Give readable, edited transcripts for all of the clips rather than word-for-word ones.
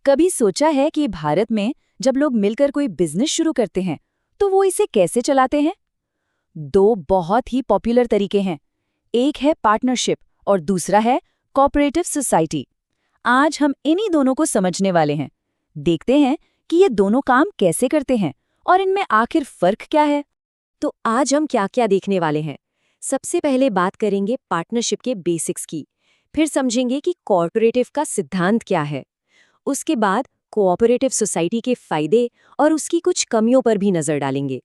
कभी सोचा है कि भारत में जब लोग मिलकर कोई बिजनेस शुरू करते हैं तो वो इसे कैसे चलाते हैं? दो बहुत ही पॉपुलर तरीके हैं। एक है पार्टनरशिप और दूसरा है कोऑपरेटिव सोसाइटी। आज हम इन्हीं दोनों को समझने वाले हैं। देखते हैं कि ये दोनों काम कैसे करते हैं और इनमें आखिर फर्क क्या है। तो आज हम क्या क्या देखने वाले हैं। सबसे पहले बात करेंगे पार्टनरशिप के बेसिक्स की, फिर समझेंगे कि कॉर्पोरेटिव का सिद्धांत क्या है। उसके बाद कोऑपरेटिव सोसाइटी के फायदे और उसकी कुछ कमियों पर भी नजर डालेंगे।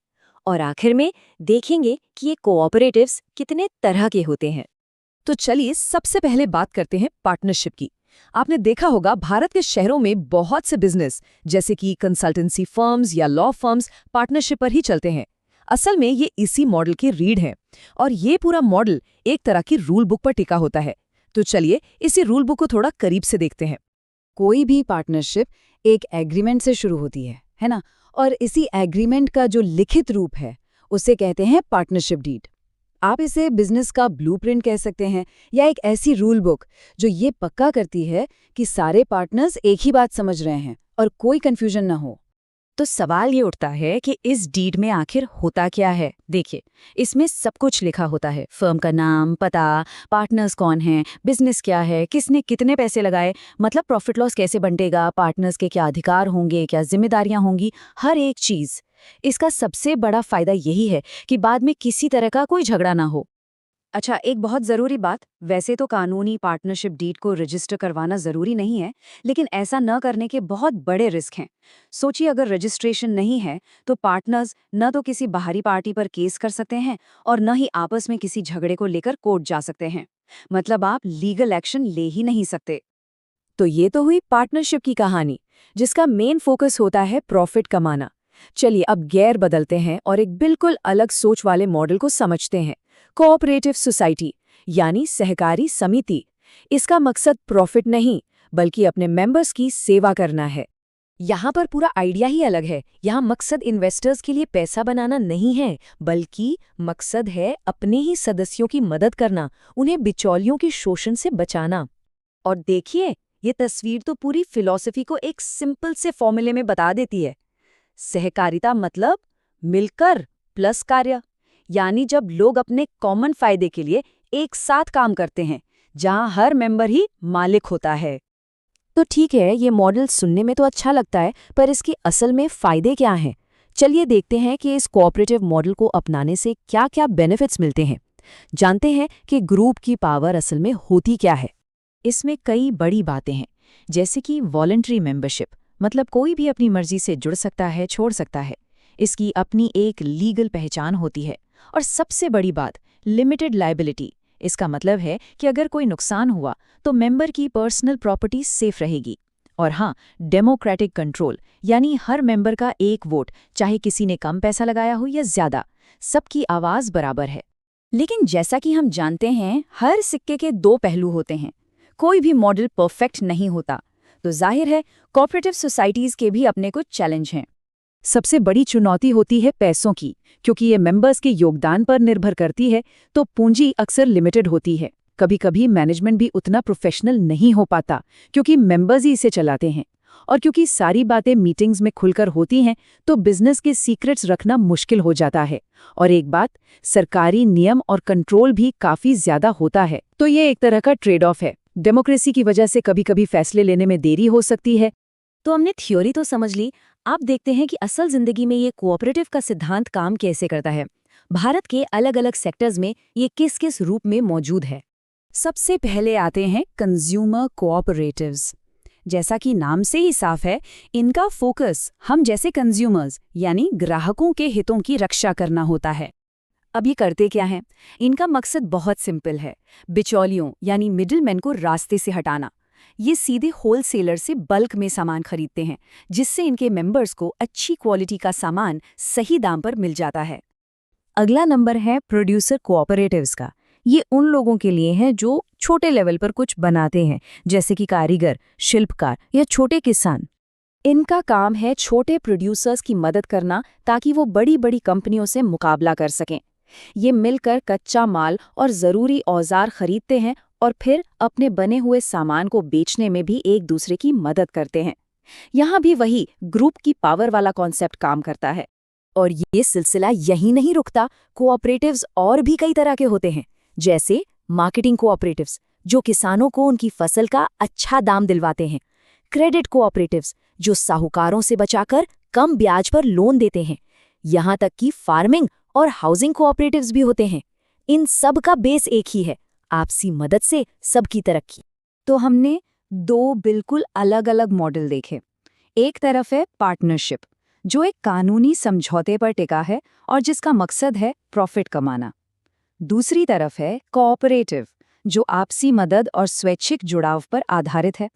और आखिर में देखेंगे कि ये कोऑपरेटिव्स कितने तरह के होते हैं। तो चलिए सबसे पहले बात करते हैं पार्टनरशिप की। आपने देखा होगा भारत के शहरों में बहुत से बिजनेस जैसे कि कंसल्टेंसी फर्म्स या लॉ फर्म्स पार्टनरशिप पर ही चलते हैं। असल में ये इसी मॉडल की रीढ़ है और ये पूरा मॉडल एक तरह की रूल बुक पर टिका होता है। तो चलिए इसी रूल बुक को थोड़ा करीब से देखते हैं। कोई भी पार्टनरशिप एक एग्रीमेंट से शुरू होती है ना? और इसी एग्रीमेंट का जो लिखित रूप है उसे कहते हैं पार्टनरशिप डीड। आप इसे बिजनेस का ब्लूप्रिंट कह सकते हैं या एक ऐसी रूल बुक जो ये पक्का करती है कि सारे पार्टनर्स एक ही बात समझ रहे हैं और कोई कंफ्यूजन ना हो। तो सवाल ये उठता है कि इस डीड में आखिर होता क्या है। देखिए, इसमें सब कुछ लिखा होता है। फर्म का नाम, पता, पार्टनर्स कौन हैं, बिजनेस क्या है, किसने कितने पैसे लगाए, मतलब प्रॉफिट लॉस कैसे बंटेगा, पार्टनर्स के क्या अधिकार होंगे, क्या जिम्मेदारियां होंगी, हर एक चीज। इसका सबसे बड़ा फायदा यही है कि बाद में किसी तरह का कोई झगड़ा ना हो। अच्छा, एक बहुत ज़रूरी बात, वैसे तो कानूनी पार्टनरशिप डीड को रजिस्टर करवाना ज़रूरी नहीं है, लेकिन ऐसा न करने के बहुत बड़े रिस्क हैं। सोचिए, अगर रजिस्ट्रेशन नहीं है तो पार्टनर्स न तो किसी बाहरी पार्टी पर केस कर सकते हैं और न ही आपस में किसी झगड़े को लेकर कोर्ट जा सकते हैं। मतलब आप लीगल एक्शन ले ही नहीं सकते। तो ये तो हुई पार्टनरशिप की कहानी, जिसका मेन फोकस होता है प्रॉफिट कमाना। चलिए अब गियर बदलते हैं और एक बिल्कुल अलग सोच वाले मॉडल को समझते हैं। कोऑपरेटिव सोसाइटी यानी सहकारी समिति। इसका मकसद प्रॉफिट नहीं बल्कि अपने मेंबर्स की सेवा करना है। यहाँ पर पूरा आइडिया ही अलग है। यहाँ मकसद इन्वेस्टर्स के लिए पैसा बनाना नहीं है, बल्कि मकसद है अपने ही सदस्यों की मदद करना, उन्हें बिचौलियों के शोषण से बचाना। और देखिए, ये तस्वीर तो पूरी फिलॉसफी को एक सिंपल से फॉर्मूले में बता देती है। सहकारिता मतलब मिलकर प्लस कार्य, यानी जब लोग अपने कॉमन फायदे के लिए एक साथ काम करते हैं, जहां हर मेंबर ही मालिक होता है। तो ठीक है, ये मॉडल सुनने में तो अच्छा लगता है, पर इसके असल में फायदे क्या हैं? चलिए देखते हैं कि इस कोऑपरेटिव मॉडल को अपनाने से क्या-क्या बेनिफिट्स मिलते हैं। जानते हैं कि ग्रुप की पावर असल में होती क्या है। इसमें कई बड़ी बातें हैं, जैसे कि वॉलंटरी मेंबरशिप, मतलब कोई भी अपनी मर्जी से जुड़ सकता है, छोड़ सकता है। इसकी अपनी एक लीगल पहचान होती है। और सबसे बड़ी बात, लिमिटेड लायबिलिटी। इसका मतलब है कि अगर कोई नुकसान हुआ तो मेंबर की पर्सनल प्रॉपर्टी सेफ रहेगी। और हाँ, डेमोक्रेटिक कंट्रोल, यानी हर मेंबर का एक वोट, चाहे किसी ने कम पैसा लगाया हो या ज्यादा, सबकी आवाज बराबर है। लेकिन जैसा कि हम जानते हैं, हर सिक्के के दो पहलू होते हैं। कोई भी मॉडल परफेक्ट नहीं होता। तो जाहिर है, कोऑपरेटिव सोसाइटीज के भी अपने कुछ चैलेंज हैं। सबसे बड़ी चुनौती होती है पैसों की, क्योंकि ये मेंबर्स के योगदान पर निर्भर करती है, तो पूंजी अक्सर लिमिटेड होती है। कभी-कभी मैनेजमेंट भी उतना प्रोफेशनल नहीं हो पाता, क्योंकि मेंबर्स ही इसे चलाते हैं। और क्योंकि सारी बातें मीटिंग्स में खुलकर होती हैं, तो बिजनेस के सीक्रेट्स रखना मुश्किल हो जाता है। और एक बात, सरकारी नियम और कंट्रोल भी काफी ज्यादा होता है। तो ये एक तरह का ट्रेड ऑफ है। डेमोक्रेसी की वजह से कभी-कभी फैसले लेने में देरी हो सकती है। तो हमने थ्योरी तो समझ ली, आप देखते हैं कि असल जिंदगी में ये कोऑपरेटिव का सिद्धांत काम कैसे करता है। भारत के अलग अलग सेक्टर्स में ये किस किस रूप में मौजूद है। सबसे पहले आते हैं कंज्यूमर कोऑपरेटिव्स। जैसा कि नाम से ही साफ है, इनका फोकस हम जैसे कंज्यूमर्स यानी ग्राहकों के हितों की रक्षा करना होता है। अब ये करते क्या हैं? इनका मकसद बहुत सिंपल है, बिचौलियों यानी मिडिलमैन को रास्ते से हटाना। ये सीधे होलसेलर से बल्क में सामान खरीदते हैं, जिससे इनके मेंबर्स को अच्छी क्वालिटी का सामान सही दाम पर मिल जाता है। अगला नंबर है प्रोड्यूसर कोऑपरेटिव्स का। ये उन लोगों के लिए है जो छोटे लेवल पर कुछ बनाते हैं, जैसे कि कारीगर, शिल्पकार या छोटे किसान। इनका काम है छोटे प्रोड्यूसर्स की मदद करना, ताकि वो बड़ी बड़ी कंपनियों से मुकाबला कर सकें। ये मिलकर कच्चा माल और ज़रूरी औजार खरीदते हैं और फिर अपने बने हुए सामान को बेचने में भी एक दूसरे की मदद करते हैं। यहाँ भी वही ग्रुप की पावर वाला कॉन्सेप्ट काम करता है। और ये सिलसिला यहीं नहीं रुकता, कोऑपरेटिव्स और भी कई तरह के होते हैं, जैसे मार्केटिंग कोऑपरेटिव्स, जो किसानों को उनकी फसल का अच्छा दाम दिलवाते हैं, क्रेडिट कोऑपरेटिव्स, जो साहूकारों से बचाकर कम ब्याज पर लोन देते हैं, यहाँ तक कि फार्मिंग और हाउसिंग कोऑपरेटिव्स भी होते हैं। इन सब का बेस एक ही है, आपसी मदद से सबकी तरक्की। तो हमने दो बिल्कुल अलग-अलग मॉडल देखे। एक तरफ है पार्टनरशिप, जो एक कानूनी समझौते पर टिका है और जिसका मकसद है प्रॉफिट कमाना। दूसरी तरफ है कोऑपरेटिव, जो आपसी मदद और स्वैच्छिक जुड़ाव पर आधारित है।